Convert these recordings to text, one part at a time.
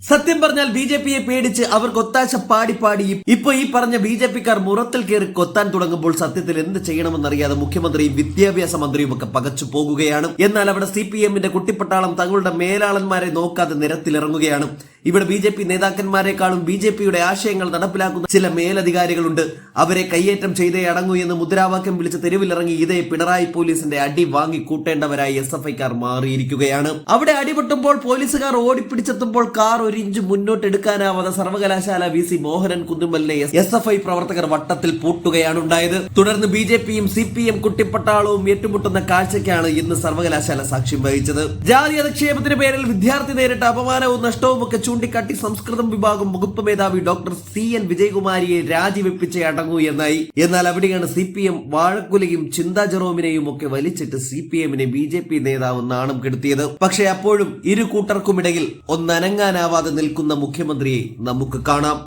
സത്യം പറഞ്ഞാൽ BJP-യെ പേടിച്ച് അവർ കൊത്താശ പാടിയും ഇപ്പൊ ഈ പറഞ്ഞ BJP-ക്കാർ മുറത്തിൽ കയറി കൊത്താൻ തുടങ്ങുമ്പോൾ സത്യത്തിൽ എന്ത് ചെയ്യണമെന്നറിയാതെ മുഖ്യമന്ത്രിയും വിദ്യാഭ്യാസ മന്ത്രിയും ഒക്കെ പകച്ചു പോകുകയാണ്. എന്നാൽ അവിടെ CPM-ന്റെ കുട്ടിപ്പട്ടാളം തങ്ങളുടെ മേലാളന്മാരെ നോക്കാതെ നിരത്തിലിറങ്ങുകയാണ്. ഇവിടെ BJP നേതാക്കന്മാരെക്കാളും BJP-യുടെ ആശയങ്ങൾ നടപ്പിലാക്കുന്ന ചില മേലധികാരികളുണ്ട്. അവരെ കയ്യേറ്റം ചെയ്തേ അടങ്ങൂ എന്ന് മുദ്രാവാക്യം വിളിച്ച് തെരുവിലിറങ്ങി ഇതേ പിണറായി പോലീസിന്റെ അടി വാങ്ങി കൂട്ടേണ്ടവരായി SFI-ക്കാർ മാറിയിരിക്കുകയാണ്. അവിടെ അടിപൊട്ടുമ്പോൾ പോലീസുകാർ ഓടിപ്പിടിച്ചെത്തുമ്പോൾ കാർ ഒരു ഇഞ്ച് മുന്നോട്ട് എടുക്കാനാവാതെ സർവകലാശാല VC മോഹനൻ കുന്നുമലിനെ SFI പ്രവർത്തകർ വട്ടത്തിൽ പൂട്ടുകയാണ് ഉണ്ടായത്. തുടർന്ന് BJP-യും CPM കുട്ടിപ്പട്ടാളവും ഏറ്റുമുട്ടുന്ന കാഴ്ചയ്ക്കാണ് ഇന്ന് സർവകലാശാല സാക്ഷ്യം വഹിച്ചത്. ജാതി അധിക്ഷേപത്തിന്റെ പേരിൽ വിദ്യാർത്ഥി നേരിട്ട അപമാനവും നഷ്ടവും ഒക്കെ ചൂണ്ടിക്കാട്ടി സംസ്കൃതം വിഭാഗം വകുപ്പ് മേധാവി ഡോക്ടർ CN വിജയകുമാരിയെ രാജിവെപ്പിച്ചേ അടങ്ങൂ എന്നായി. എന്നാൽ അവിടെയാണ് CPM വാഴക്കുലയും ചിന്താ ജെറോമിനെയും ഒക്കെ വലിച്ചിട്ട് CPM-നെ BJP നേതാവ് നാണം കെടുത്തിയത്. പക്ഷേ അപ്പോഴും ഇരു കൂട്ടർക്കുമിടയിൽ ഒന്നനങ്ങാനാവാതെ നിൽക്കുന്ന മുഖ്യമന്ത്രിയെ നമുക്ക് കാണാം.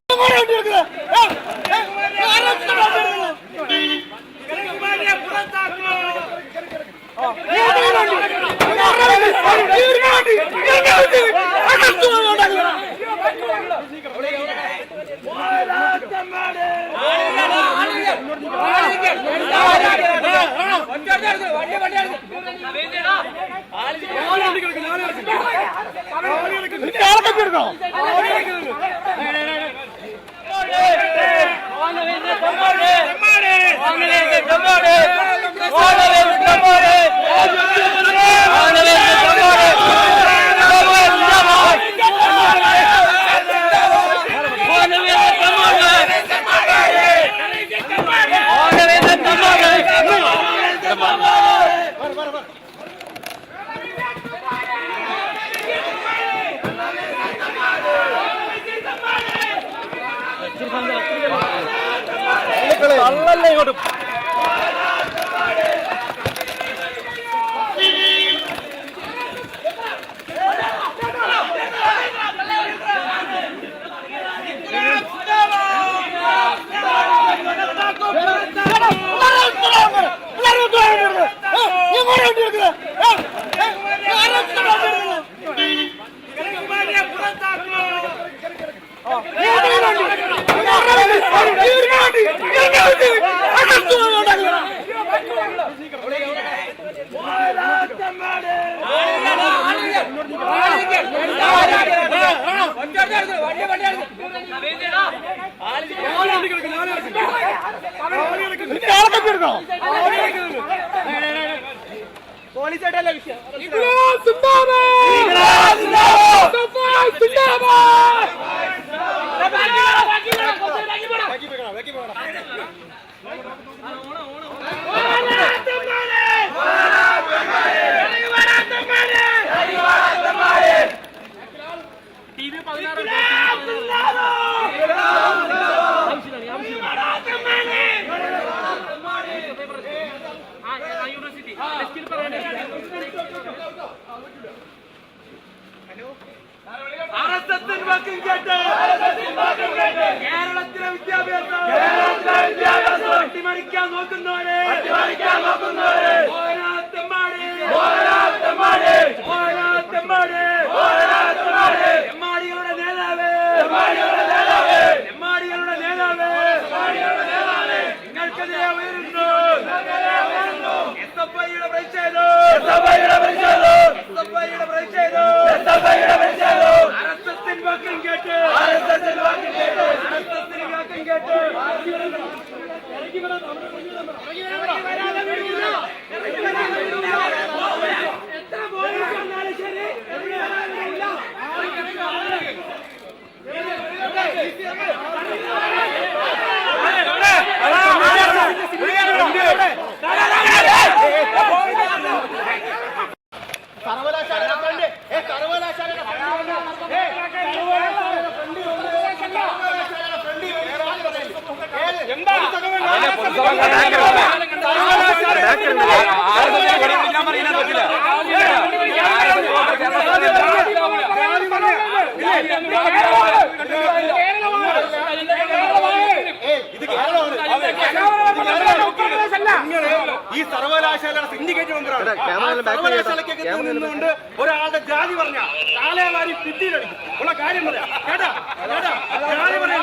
കേരളത്തിലെ വിദ്യാഭ്യാസം അട്ടിമറിക്കാൻ നോക്കുന്നവരെ എമ്മാടികളുടെ നേതാവ് നിങ്ങൾക്കെതിരെ ഉയരുന്നു SFI-യുടെ പ്രതിഷേധം RSS-ൻ വാക്കും കേട്ട് എത്ര പോലീസ് വന്നാലും ശരി ഈ സർവകലാശാലയുടെ സിൻഡിക്കേറ്റ് മെമ്പറാണ്. സർവകലാശാലയ്ക്കൊക്കെ നിന്നുകൊണ്ട് ഒരാളുടെ ജാതി പറഞ്ഞ കാലവാരി പിറ്റിയിലടിക്കും ഉള്ള കാര്യം പറയാം. കേട്ടാ ജാതി പറയാം.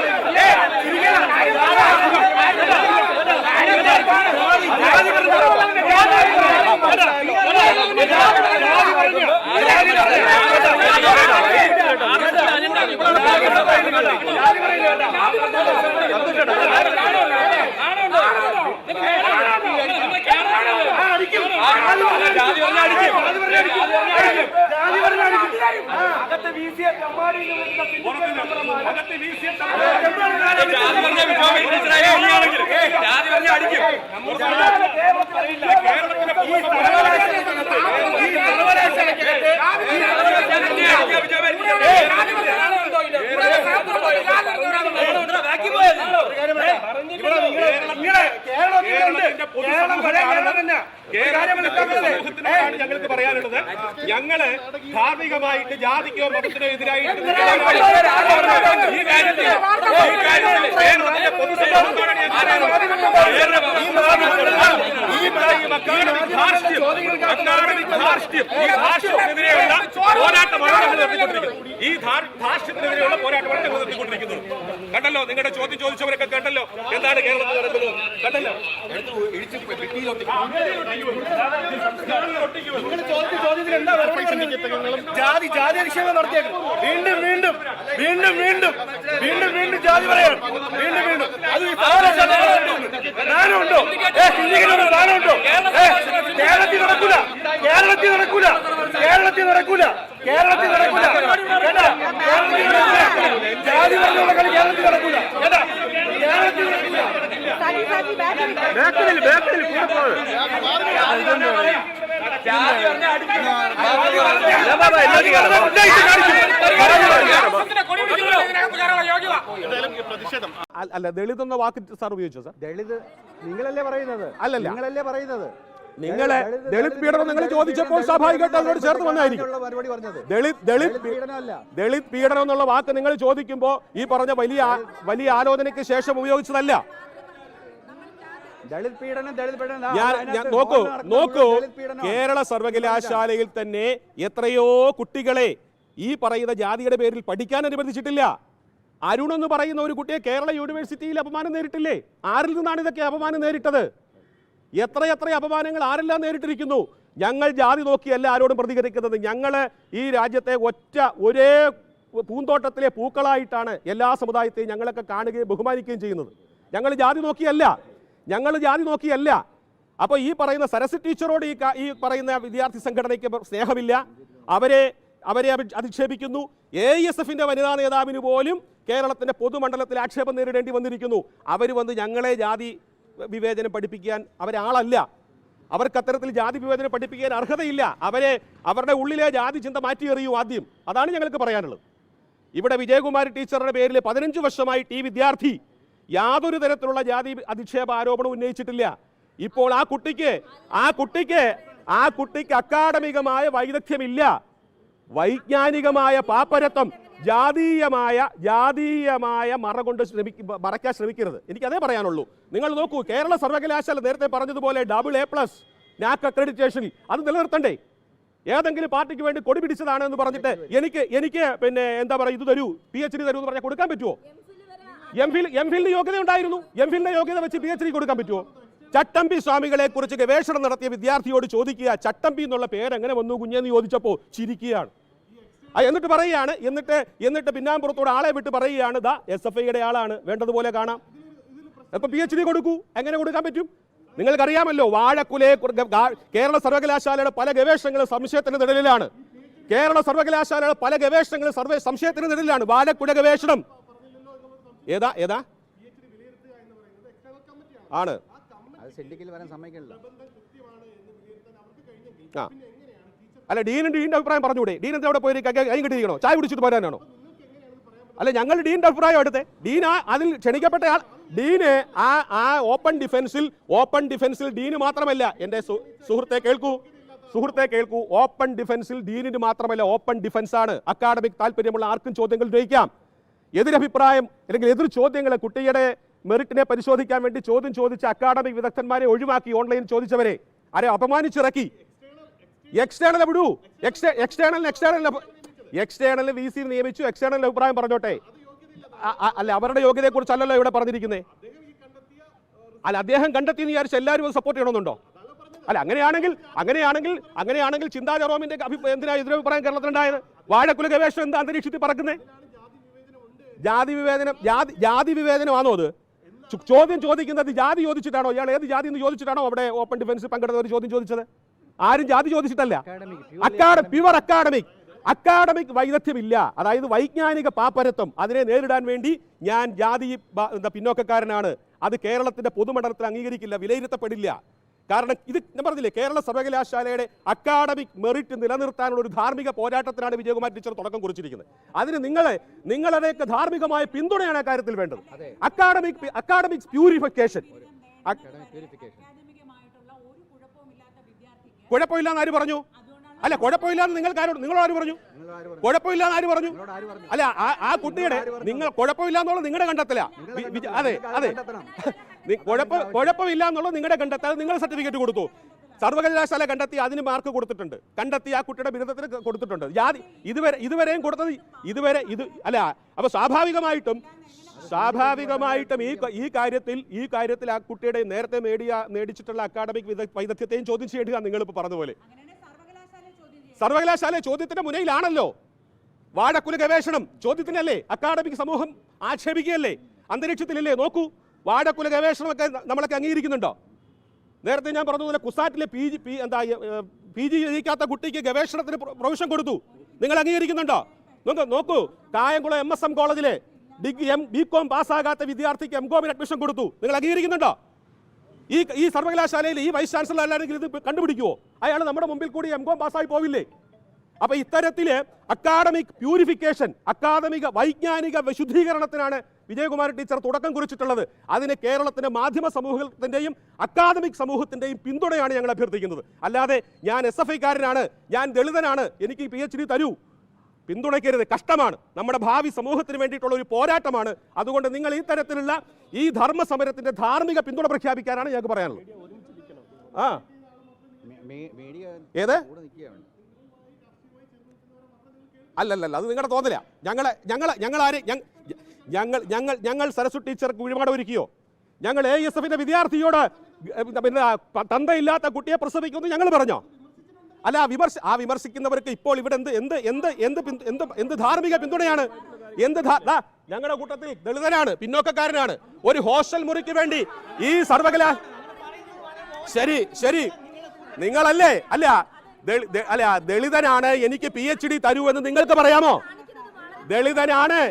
ഞങ്ങൾക്ക് പറയാനുള്ളത്, ഞങ്ങള് ധാർമ്മികമായിട്ട് ജാതിക്കോ മതത്തിനോ എതിരായിട്ട് ധാർഷ്ട്യത്തിനെതിരെയുള്ള പോരാട്ടമാണ് ഞങ്ങൾ നടത്തിക്കൊണ്ടിരിക്കുന്നത്. ഈ ധാർഷ്ട്യത്തിനെതിരെയുള്ള പോരാട്ടമാണ് ഞങ്ങൾ നടത്തിക്കൊണ്ടിരിക്കുന്നത്. കണ്ടല്ലോ, നിങ്ങളുടെ ചോദ്യം ചോദിച്ചവരൊക്കെ കണ്ടല്ലോ എന്താണ് കേരളത്തിൽ നടക്കുന്നത്. കണ്ടല്ലോ, ജാതി അധിക്ഷേപം നടത്തിയേക്കും. വീണ്ടും വീണ്ടും വീണ്ടും വീണ്ടും വീണ്ടും വീണ്ടും ജാതി പറയാം. വീണ്ടും വീണ്ടും അത് ജ്ഞാനമുണ്ടോ? ജ്ഞാനമുണ്ടോ? കേരളത്തിൽ നടക്കൂല, കേരളത്തിൽ നടക്കൂല, കേരളത്തിൽ നടക്കൂല, കേരളത്തിൽ നടക്കൂല. ജാതി പറഞ്ഞുള്ള കളി കേരളത്തിൽ നടക്കൂല. കേട്ടാ, കേരളത്തിൽ നടക്കൂല. അല്ല, ദളിത് എന്ന വാക്ക് സാർ ഉപയോഗിച്ചോ? സാർ, ദളിത് നിങ്ങളല്ലേ പറയുന്നത്? അല്ലല്ല, നിങ്ങളല്ലേ പറയുന്നത്. നിങ്ങളെ ദളിത് പീഡനം നിങ്ങൾ ചോദിച്ചപ്പോൾ സ്വാഭാവികമായിട്ട് അതിനോട് ചേർത്ത് വന്നായിരിക്കും. ദളിത് പീഡനം എന്നുള്ള വാക്ക് നിങ്ങൾ ചോദിക്കുമ്പോൾ ഈ പറഞ്ഞ വലിയ ആലോചനയ്ക്ക് ശേഷം ഉപയോഗിച്ചതല്ല. നോക്കൂ, കേരള സർവകലാശാലയിൽ തന്നെ എത്രയോ കുട്ടികളെ ഈ പറയുന്ന ജാതിയുടെ പേരിൽ പഠിക്കാൻ അനുവദിച്ചിട്ടില്ല. അരുൺ എന്ന് പറയുന്ന ഒരു കുട്ടിയെ കേരള യൂണിവേഴ്സിറ്റിയിൽ അപമാനം നേരിട്ടില്ലേ? ആരിൽ നിന്നാണ് ഇതൊക്കെ അപമാനം നേരിട്ടത്? എത്രയെത്ര അപമാനങ്ങൾ ആരെല്ലാം നേരിട്ടിരിക്കുന്നു. ഞങ്ങൾ ജാതി നോക്കിയല്ല ആരോടും പ്രതികരിക്കുന്നത്. ഞങ്ങൾ ഈ രാജ്യത്തെ ഒരേ പൂന്തോട്ടത്തിലെ പൂക്കളായിട്ടാണ് എല്ലാ സമുദായത്തെയും ഞങ്ങളൊക്കെ കാണുകയും ബഹുമാനിക്കുകയും ചെയ്യുന്നത്. ഞങ്ങൾ ജാതി നോക്കിയല്ല. അപ്പോൾ ഈ പറയുന്ന സരസ്വതി ടീച്ചറോട് ഈ പറയുന്ന വിദ്യാർത്ഥി സംഘടനയ്ക്ക് സ്നേഹമില്ല. അവരെ അധിക്ഷേപിക്കുന്നു. AISFന്റെ വനിതാ നേതാവിന് പോലും കേരളത്തിന്റെ പൊതുമണ്ഡലത്തിൽ ആക്ഷേപം നേരിടേണ്ടി വന്നിരിക്കുന്നു. അവർ വന്ന് ഞങ്ങളെ ജാതി വിവേചനം പഠിപ്പിക്കാൻ അവരാളല്ല. അവർക്ക് അത്തരത്തിൽ ജാതി വിവേചനം പഠിപ്പിക്കാൻ അർഹതയില്ല. അവരുടെ ഉള്ളിലെ ജാതി ചിന്ത മാറ്റിയെറിയൂ ആദ്യം. അതാണ് ഞങ്ങൾക്ക് പറയാനുള്ളത്. ഇവിടെ വിജയകുമാരി ടീച്ചറുടെ പേരിൽ 15 വർഷമായിട്ട് ഈ വിദ്യാർത്ഥി യാതൊരു തരത്തിലുള്ള ജാതി അധിക്ഷേപ ആരോപണം ഉന്നയിച്ചിട്ടില്ല. ഇപ്പോൾ ആ കുട്ടിക്ക് അക്കാഡമികമായ വൈദഗ്ധ്യമില്ല, വൈജ്ഞാനികമായ പാപ്പരത്വം, ജാതീയമായ മറ കൊണ്ട് മറയ്ക്കാൻ ശ്രമിക്കരുത്. എനിക്കതേ പറയാനുള്ളൂ. നിങ്ങൾ നോക്കൂ, കേരള സർവകലാശാല നേരത്തെ പറഞ്ഞതുപോലെ AA+ NAC അക്രഡിറ്റേഷനിൽ അത് നിലനിർത്തണ്ടേ? ഏതെങ്കിലും പാർട്ടിക്ക് വേണ്ടി കൊടി പിടിച്ചതാണ് എന്ന് പറഞ്ഞിട്ട് എനിക്ക് പിന്നെ എന്താ പറയുക, ഇത് തരൂ, PhD തരൂ എന്ന് പറഞ്ഞാൽ കൊടുക്കാൻ പറ്റുമോ? എംഫിലിന് യോഗ്യത ഉണ്ടായിരുന്നു. എംഫിലിന്റെ യോഗ്യത വെച്ച് PhD കൊടുക്കാൻ പറ്റുമോ? ചട്ടമ്പി സ്വാമികളെ കുറിച്ച് ഗവേഷണം നടത്തിയ വിദ്യാർത്ഥിയോട് ചോദിക്കുക, ചട്ടമ്പി എന്നുള്ള പേര് എങ്ങനെ വന്നു കുഞ്ഞെന്ന് ചോദിച്ചപ്പോൾ ചിരിക്കുകയാണ്. എന്നിട്ട് പറയുകയാണ്, എന്നിട്ട് പിന്നാമ്പുറത്തോട് ആളെ വിട്ട് പറയുകയാണ്, ദാ SFIയുടെ ആളാണ്, വേണ്ടതുപോലെ കാണാം. അപ്പൊ PhD കൊടുക്കൂ. എങ്ങനെ കൊടുക്കാൻ പറ്റും? നിങ്ങൾക്കറിയാമല്ലോ, വാഴക്കുലയെ കേരള സർവകലാശാലയുടെ പല ഗവേഷണങ്ങളും സംശയത്തിന് നിഴലിലാണ്. സംശയത്തിന് നിഴലിലാണ്. വാഴക്കുല ഗവേഷണം ഏതാ ആണ്. അല്ല, ഡീനിന്റെ അഭിപ്രായം പറഞ്ഞൂടെ? ഡീൻ എന്താ അവിടെ പോയി കൈ കിട്ടിയിരിക്കണോ? ചായ കുടിച്ചിട്ട് പോരാനാണോ? അല്ല, ഞങ്ങൾ ഡീനിന്റെ അഭിപ്രായം എടുത്തേ. ഡീൻ അതിൽ ക്ഷണിക്കപ്പെട്ട ആൾ. ഡീന് ആ ഓപ്പൺ ഡിഫൻസിൽ ഡീന് മാത്രമല്ല, എൻ്റെ സുഹൃത്തെ കേൾക്കൂ, ഓപ്പൺ ഡിഫൻസിൽ ഡീനിന് മാത്രമല്ല, ഓപ്പൺ ഡിഫൻസ് ആണ്. അക്കാഡമിക് താല്പര്യമുള്ള ആർക്കും ചോദ്യങ്ങൾ ഉന്നയിക്കാം. എതിരഭിപ്രായം അല്ലെങ്കിൽ എതിർ ചോദ്യങ്ങൾ കുട്ടിയുടെ മെറിറ്റിനെ പരിശോധിക്കാൻ വേണ്ടി ചോദ്യം ചോദിച്ച അക്കാഡമിക് വിദഗ്ധന്മാരെ ഒഴിവാക്കി ഓൺലൈൻ ചോദിച്ചവരെ ആരെ അപമാനിച്ചിറക്കി. എക്സ്റ്റേണൽ വിടൂ, എക്സ്റ്റേണൽ വി സി നിയമിച്ചു, എക്സ്റ്റേണൽ അഭിപ്രായം പറഞ്ഞോട്ടെ. അല്ല, അവരുടെ യോഗ്യതയെക്കുറിച്ചല്ലല്ലോ ഇവിടെ പറഞ്ഞിരിക്കുന്നത്. അല്ല, അദ്ദേഹം കണ്ടെത്തിയെന്ന് വിചാരിച്ച് എല്ലാവരും അത് സപ്പോർട്ട് ചെയ്യണമെന്നുണ്ടോ? അല്ല, അങ്ങനെയാണെങ്കിൽ ചിന്താ ജെറോമിന്റെ എന്തിനാ എതിരഭിപ്രായം കേരളത്തിലുണ്ടായത്? വാഴക്കുല ഗവേഷണം എന്താ അന്തരീക്ഷത്തിൽ പറക്കുന്നത്? ജാതി വിവേചനമാണോ അത്? ചോദ്യം ചോദിക്കുന്നത് ജാതി ചോദിച്ചിട്ടാണോ? ഇയാൾ ഏത് ജാതി എന്ന് ചോദിച്ചിട്ടാണോ അവിടെ ഓപ്പൺ ഡിഫൻസ് പങ്കെടുത്തവർ ചോദ്യം ചോദിച്ചത്? ആരും ജാതി ചോദിച്ചിട്ടല്ല. പ്യുവർ അക്കാഡമിക് വൈദഗ്ധ്യമില്ല, അതായത് വൈജ്ഞാനിക പാപ്പരത്വം, അതിനെ നേരിടാൻ വേണ്ടി ഞാൻ ജാതി പിന്നോക്കക്കാരനാണ്, അത് കേരളത്തിന്റെ പൊതുമണ്ഡലത്തിൽ അംഗീകരിക്കില്ല, വിലയിരുത്തപ്പെടില്ല. കാരണം ഇത് ഞാൻ പറഞ്ഞില്ലേ, കേരള സർവകലാശാലയുടെ അക്കാഡമിക് മെറിറ്റ് നിലനിർത്താനുള്ള ഒരു ധാർമ്മിക പോരാട്ടത്തിനാണ് വിജയകുമാർ ടീച്ചർ തുടക്കം കുറിച്ചിരിക്കുന്നത്. അതിന് നിങ്ങളുടെയൊക്കെ ധാർമ്മികമായ പിന്തുണയാണ് ആ കാര്യത്തിൽ വേണ്ടത്. Academic purification. കുഴപ്പമില്ലാന്ന് ആര് പറഞ്ഞു? അല്ല, കുഴപ്പമില്ലാന്ന് നിങ്ങളാര് പറഞ്ഞു? കുഴപ്പമില്ലാന്ന് ആര് പറഞ്ഞു? അല്ല, ആ കുട്ടിയുടെ നിങ്ങൾ കുഴപ്പമില്ലാന്നുള്ള നിങ്ങളുടെ കണ്ടെത്തല. അതെ, കുഴപ്പമില്ല എന്നുള്ളത് നിങ്ങളുടെ കണ്ടെത്തൽ. നിങ്ങൾ സർട്ടിഫിക്കറ്റ് കൊടുത്തു, സർവകലാശാല കണ്ടെത്തി, അതിന് മാർക്ക് കൊടുത്തിട്ടുണ്ട്, കണ്ടെത്തി ആ കുട്ടിയുടെ ബിരുദത്തിന് കൊടുത്തിട്ടുണ്ട്. ഇതുവരെയും കൊടുത്തത് അല്ല. അപ്പൊ സ്വാഭാവികമായിട്ടും ഈ കാര്യത്തിൽ ആ കുട്ടിയുടെ നേരത്തെ നേടിച്ചിട്ടുള്ള അക്കാഡമിക് വൈദഗ്ധ്യത്തെയും ചോദ്യം ചെയ്യേണ്ടതാണ്. നിങ്ങളിപ്പോൾ പറഞ്ഞതുപോലെ സർവകലാശാല ചോദ്യത്തിന്റെ മുനയിലാണല്ലോ. വാഴക്കുല ഗവേഷണം ചോദ്യത്തിനല്ലേ? അക്കാഡമിക് സമൂഹം ആക്ഷേപിക്കുകയല്ലേ? അന്തരീക്ഷത്തിലല്ലേ? നോക്കൂ, വാഴക്കുല ഗവേഷണമൊക്കെ നമ്മളൊക്കെ അംഗീകരിക്കുന്നുണ്ടോ? നേരത്തെ ഞാൻ പറഞ്ഞതുപോലെ കുസാറ്റിലെ പി ജി ജയിക്കാത്ത കുട്ടിക്ക് ഗവേഷണത്തിന് പ്രൊവിഷൻ കൊടുത്തു, നിങ്ങൾ അംഗീകരിക്കുന്നുണ്ടോ? നോക്കൂ, കായംകുളം MSM കോളേജിലെ BCom പാസ്സാകാത്ത വിദ്യാർത്ഥിക്ക് MCOമിന് അഡ്മിഷൻ കൊടുത്തു, നിങ്ങൾ അംഗീകരിക്കുന്നുണ്ടോ? ഈ സർവകലാശാലയിൽ ഈ വൈസ് ചാൻസലർ അല്ലാണെങ്കിൽ ഇത് കണ്ടുപിടിക്കുവോ? അയാൾ നമ്മുടെ മുമ്പിൽ കൂടി MCom പാസ്സായി പോവില്ലേ? അപ്പൊ ഇത്തരത്തില് അക്കാഡമിക് പ്യൂരിഫിക്കേഷൻ, അക്കാദമിക വൈജ്ഞാനിക വിശുദ്ധീകരണത്തിനാണ് വിജയകുമാർ ടീച്ചർ തുടക്കം കുറിച്ചിട്ടുള്ളത്. അതിന് കേരളത്തിന്റെ മാധ്യമ സമൂഹത്തിന്റെയും അക്കാദമിക് സമൂഹത്തിന്റെയും പിന്തുണയാണ് ഞങ്ങൾ അഭ്യർത്ഥിക്കുന്നത്. അല്ലാതെ ഞാൻ SFIക്കാരനാണ്, ഞാൻ ദളിതനാണ്, എനിക്ക് PhD തരൂ, പിന്തുണയ്ക്കരുത്. കഷ്ടമാണ്. നമ്മുടെ ഭാവി സമൂഹത്തിന് വേണ്ടിയിട്ടുള്ള ഒരു പോരാട്ടമാണ്. അതുകൊണ്ട് നിങ്ങൾ ഈ തരത്തിലുള്ള ഈ ധർമ്മ സമരത്തിന്റെ ധാർമ്മിക പിന്തുണ പ്രഖ്യാപിക്കാനാണ് ഞങ്ങൾക്ക് പറയാനുള്ളത്. ഏത് അല്ലല്ല, അത് നിങ്ങളുടെ തോന്നല. ഞങ്ങൾ സരസ്വതി ടീച്ചർക്ക് ഒരുപാട് ഒരുക്കിയോ? ഞങ്ങൾ ASFന്റെ വിദ്യാർത്ഥിയോട് പിന്നെ തന്തയില്ലാത്ത കുട്ടിയെ പ്രസവിക്കുമെന്ന് ഞങ്ങൾ പറഞ്ഞോ? അല്ല, വിമർശിക്കുന്നവർക്ക് ഇപ്പോൾ ഇവിടെ എന്ത് ധാർമ്മിക പിന്തുണയാണ്? ഞങ്ങളുടെ കൂട്ടത്തിൽ ദളിതനാണ്, പിന്നോക്കക്കാരനാണ്, ഒരു ഹോസ്റ്റൽ മുറിക്ക് വേണ്ടി ഈ സർവകലാശാല ശരി നിങ്ങളല്ലേ? അല്ല, ദളിതനാണ്, എനിക്ക് PhD തരൂ എന്ന് നിങ്ങൾക്ക് പറയാമോ? ദളിതനാണ്,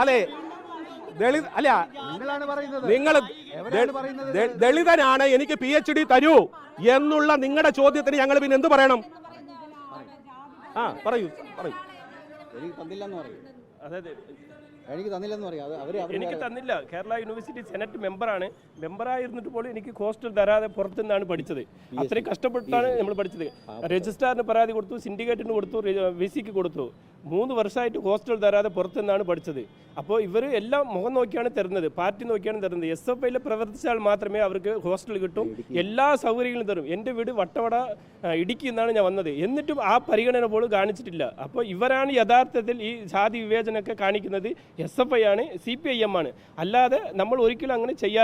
അല്ലെ? നിങ്ങൾ ദളിതനാണ്, എനിക്ക് PhD തരൂ എന്നുള്ള നിങ്ങളുടെ ചോദ്യത്തിന് ഞങ്ങൾ പിന്നെ എന്ത് പറയണം? പറയൂ. എനിക്ക് തന്നില്ല. കേരള യൂണിവേഴ്സിറ്റി സെനറ്റ് മെമ്പറായിരുന്നിട്ട് പോലും എനിക്ക് ഹോസ്റ്റൽ തരാതെ പുറത്തുനിന്നാണ് പഠിച്ചത്. അത്രയും കഷ്ടപ്പെട്ടാണ് നമ്മൾ പഠിച്ചത്. രജിസ്ട്രാറിന് പരാതി കൊടുത്തു, സിൻഡിക്കേറ്റിന് കൊടുത്തു, VCക്ക് കൊടുത്തു. 3 വർഷമായിട്ട് ഹോസ്റ്റൽ തരാതെ പുറത്തുനിന്നാണ് പഠിച്ചത്. അപ്പോൾ ഇവർ എല്ലാം മുഖം നോക്കിയാണ് തരുന്നത്, പാർട്ടി നോക്കിയാണ് തരുന്നത്. SFIയിൽ പ്രവർത്തിച്ചാൽ മാത്രമേ അവർക്ക് ഹോസ്റ്റൽ കിട്ടും, എല്ലാ സൗകര്യങ്ങളും തരും. എൻ്റെ വീട് വട്ടവട ഇടുക്കി എന്നാണ് ഞാൻ വന്നത്, എന്നിട്ടും ആ പരിഗണന പോലും കാണിച്ചിട്ടില്ല. അപ്പോൾ ഇവരാണ് യഥാർത്ഥത്തിൽ ഈ ജാതി വിവേചനമൊക്കെ കാണിക്കുന്നത്. SFI ആണ്, CPIM ആണ്. അല്ലാതെ നമ്മൾ ഒരിക്കലും അങ്ങനെ ചെയ്യാൻ